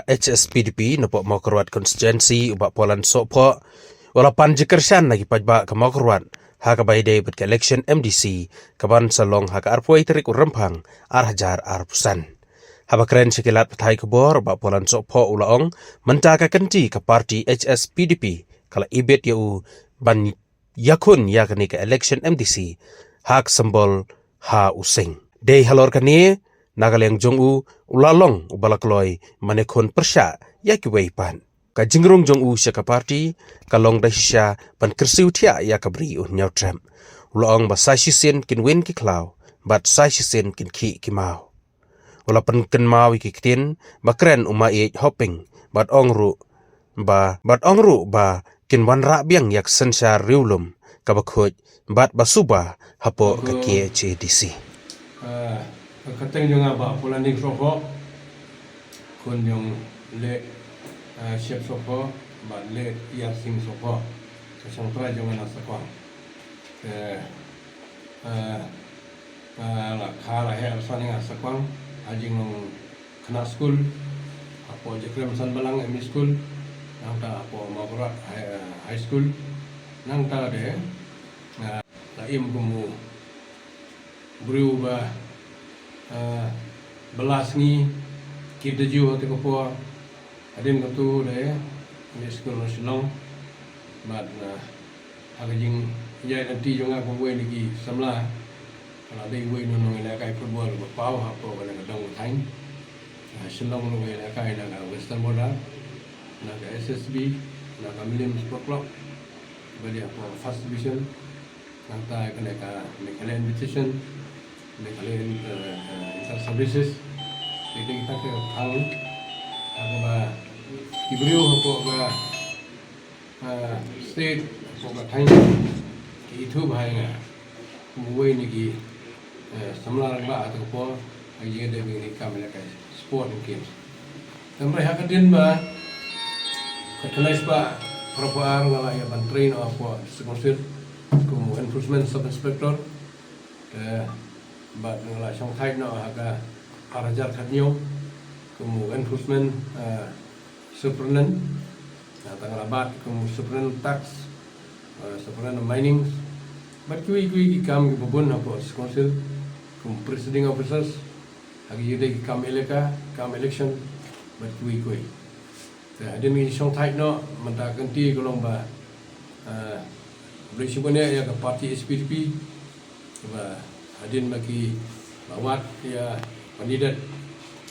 HSPDP napok Mokorwat konstituensi ubak polan sopok walapan jikersan lagi pajba ke Mokorwat haka baide bet ke election MDC kaban salong haka arpoi terik urempang arhajar arpusan haba keren sekilat petai kebor ubak polan sopok ulaong mentaka kenti ke parti HSPDP kala ibet yau ban yakun yakni ke election MDC hak sembol ha using dei halor kani Nagaleng Jong-u ulalong ubalakloi manekon persya ya kiweipan. Ka jingrong Jong-u syaka parti kalong dahisya pan kersiu tia ya kabri nyautrem. Ulaong ba saisisin kin win ki klau, bat saisisin kin ki mau. Ula pan ken mau ki kitin ba kren umai hopping bat ongru ba kin wan ra biang yak sensar riulum ka bakhoj bat basuba hapo ka KHDC. Kateng yung ba pulaning soko kun yung le chef soko ba le yarsing soko kasang tra yung na soko la khala he alsani nga soko ajing nung kana school apo jekrem san balang MI school nang ta apo Mokorwat high school nang ta de la im kumu bru ba belas ni kita ju hati kopo adin katu le ni sekolah nasional mat na agajing ya nanti jonga ko we ni samla kala dei we no no ila kai football ba pau ha ko bala dong thain silong no we ila kai na western border na SSB na Milium Sport Club bali apa first division nanti kena ka mekalen invitation mekalen inter services jadi kita ke tahun agak diberiu apa ga state apa thai itu bahaya muai ni ki samlar ba atau apa aja ada ni kamera kai sport and games dan mereka kadin ba kelas ba proper ngala ya ban train apa sponsor kumu enforcement sub inspector bat ngala song thai no haga arajar khatnyo kumu enforcement superintendent tangala bat kumu superintendent tax superintendent mining bat kui kam bubun apa council kumu presiding officers hagi yede kam eleka kam election bat kui ada ni song thai no menta kanti golong ba beli sebenarnya ya ke parti SPDP ba adin bagi bawat ya kandidat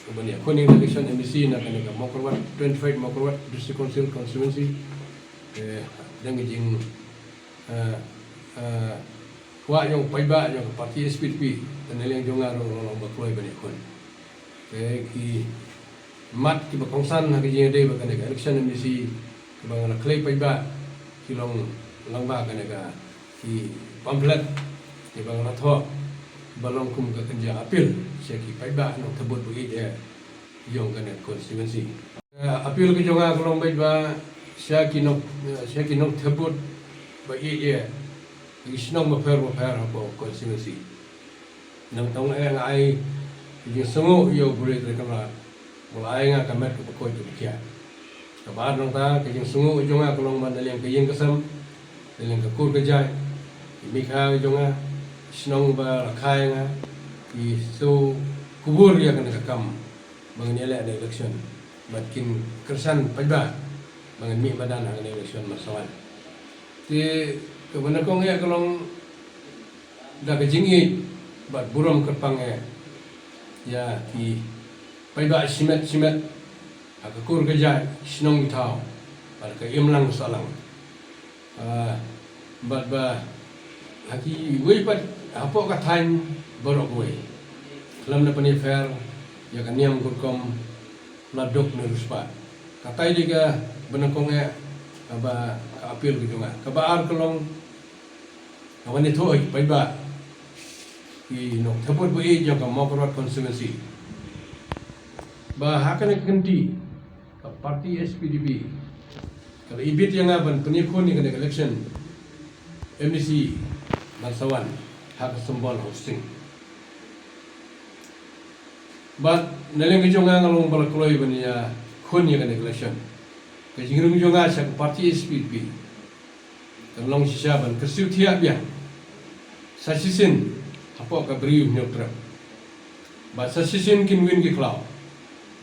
kemudian kuning election MDC nak kena Mokorwat 25 Mokorwat District Council constituency dan jing wa yang paiba yang parti SPDP dan yang jongar orang bakloi banyak kon ki mat ki bakongsan hak jing de bakana election MDC kebangana clay paiba kilong langba kena ki pamphlet ki bangana tho balong kum ka kerja apil seki paiba no tebut bagi dia yong kana konstituensi apil ke jonga kolong paiba seki no tebut bagi dia isnong mafer apa konstituensi nang tong ai ji sungu yo bure terkala mulai nga kamet ke pekoi tu kia kabar nang ta ke sungu jonga kolong mandaliang ke yang kesam dalam ke kur kerja mikha jonga senang berkai nga isu kubur ya kena kam mengenai ada election makin kersan pajba mengenai mi badan ada election masawan di kebenar kong ya kalau dah kejingi bat buram kerpang ya ki pajba simet aku kur kerja senang ditau pada ke imlang salang bat lagi we pat apa katain borok we dalam na pani fair ya kan niam kurkom ladok neruspa katai diga benakong aba apil gitu nga kabaar kolong awan itu paiba ki no thapot bu e jang Mokorwat constituency ba hakan kenti ka parti SPDP kalau ibit yang aban penikun ni kena election MDC Bansawan hak sembol hosting But naling kejong nga ngalong balakloi bania khun ya kan election ke jingrung jonga sa parti SPP kan long sisa ban kersiu thia bia sasisin apo ka briu neutral ba sasisin kin win ki klau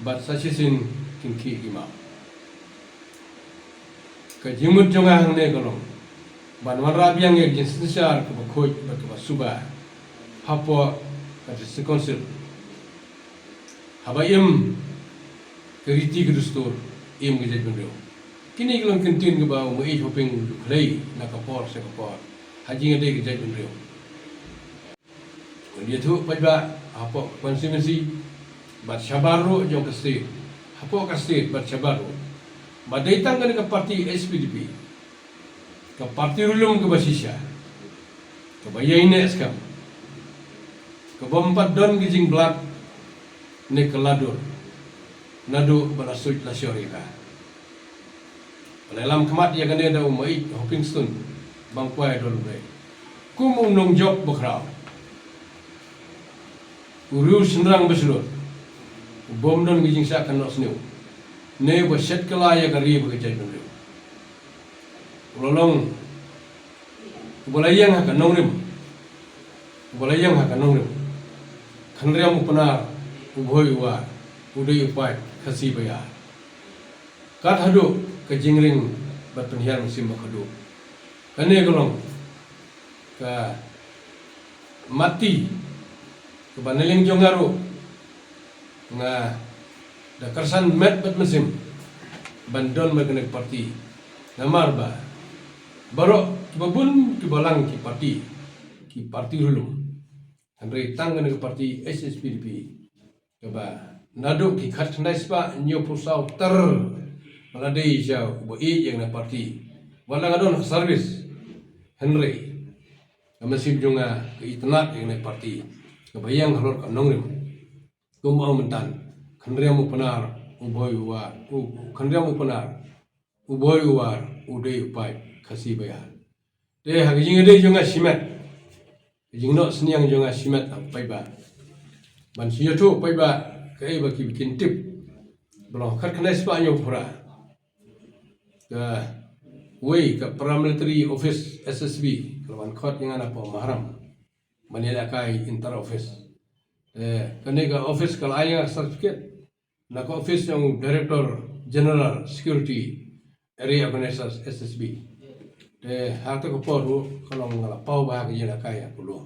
ba sasisin kin ki ima ke jimut jonga hang ne kalong ban warra biang ye jin sisar ke khoj ba ke suba apo ka sekonsil habayem keriti kedustur im ke jadun reo kini kelong kentin ke bau mai hoping duklei na kapor se kapor haji ngade ke jadun reo dia tu pajba apa konstitusi bat syabaru jong kesti apa kesti bat syabaru badai tangkan ke parti SPDP ke parti rulum ke basisya ke bayaine skam ke bompat don ke jing blat ne keladur nadu berasuk la syarika dalam kemat ya kan ada umai Hopkinston bang kuai dol bre kum unong job bokraw uru senrang beslur bom don gijing sa kan nos new ne bo set kala ya gari bo kejai dol ulolong bolayang ha kan nongrim bolayang ha kan nongrim khandriam upana ubhoi wa udai upai khasi bayar kat hadu ke jingring batunian musim bakhadu kane golong ka mati ke banaling jongaru nga da karsan met bat musim bandon magane parti namar ba baro babun ki balang ki parti hulu andre tangan ke parti SSPDP ba nado ki khatnais pa nyo pusau ter maladei jau bo i yang na parti wala ngadon service henry masih jonga ke itnat yang na parti ke bayang halor ka nongrim kumau mentan khandriamu panar uboi wa khandriamu panar uboi war udei upai khasi bayar de haging de jonga simet jingno sniang jonga simet paiba ban siyo tu paiba kai baki bikin tip belum khat kena spa nyo pura ke wei ke paramilitary office SSB kalau khot yang ana po mahram manila kai inter office kene ke office kalau aya certificate na ke office yang director general security area organizers SSB de hata ko poru kalau ngala pau ba ke yana kai aku lo